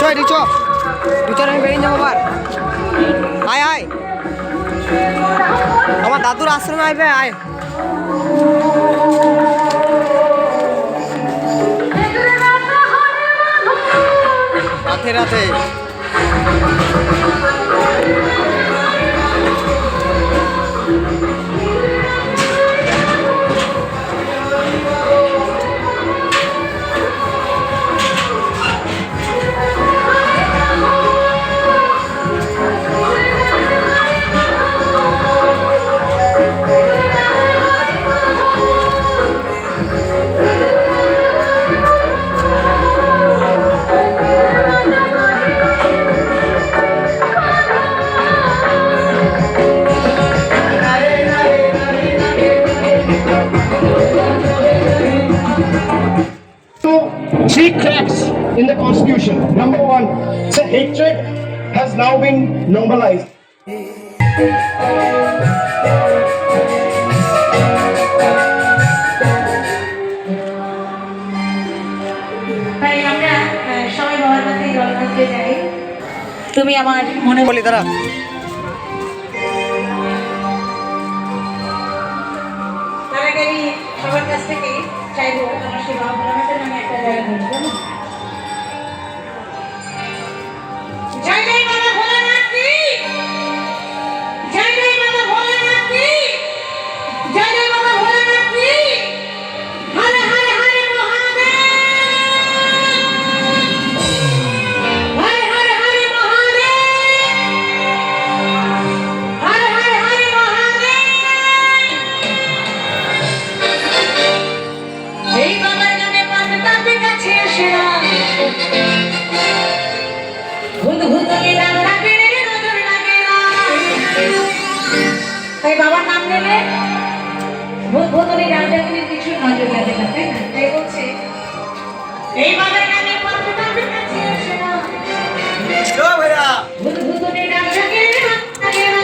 Coy, đi cho. Đi cho আমি বেরিয়ে যাবো আবার। আয় আয়। আমার দাদুর আশ্রমে আইবে আয়। রাতে রাতে। Three cracks in the constitution. Number one, the hatred has now been normalized. তুমি আমার মনে বলি তারা তার আগে আমি সবার কাছ থেকে চাইবো আমার সেই বাবা ভোলানাথের নামে একটা জায়গা বলি জানো জয় জয় বাবা ভোলানাথ কি জয় জয় বাবা ভোলানাথ কি জয় জয় বাবা ভোলানাথ কি হরে হরে হরে মহাদেব হরে হরে হরে মহাদেব হরে হরে হরে মহাদেব এই বাবার নামে পান্তাতে কাছে আসে না ভূত ভূতকে নাম ডাকে রে নজর লাগে না তাই বাবার নাম নেবে ভূত ভূতনি নাম ডাকলে কিছু নজর লাগে না তাই না তাই বলছে এই বাবার নামে পান্তাতে কাছে আসে না ভূত ভূতনি নাম ডাকে রে লাগে না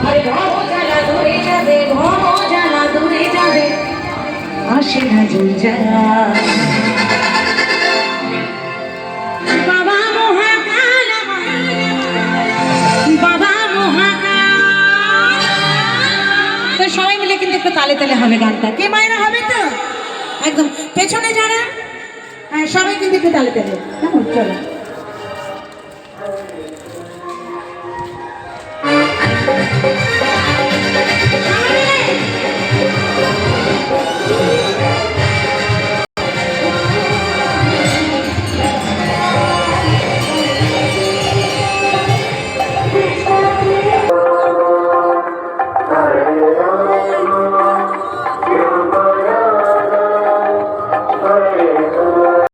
আরে ভব জ্বালা দূরে যাবে ভব জ্বালা দূরে যাবে আসে না জুজা বাবা মহাকাল বাবা মহাকাল তো সবাই মিলে কিন্তু একটু তালে তালে হবে গানটা কে মায়েরা হবে তো একদম পেছনে যারা হ্যাঁ সবাই কিন্তু একটু তালে তালে কেমন চলো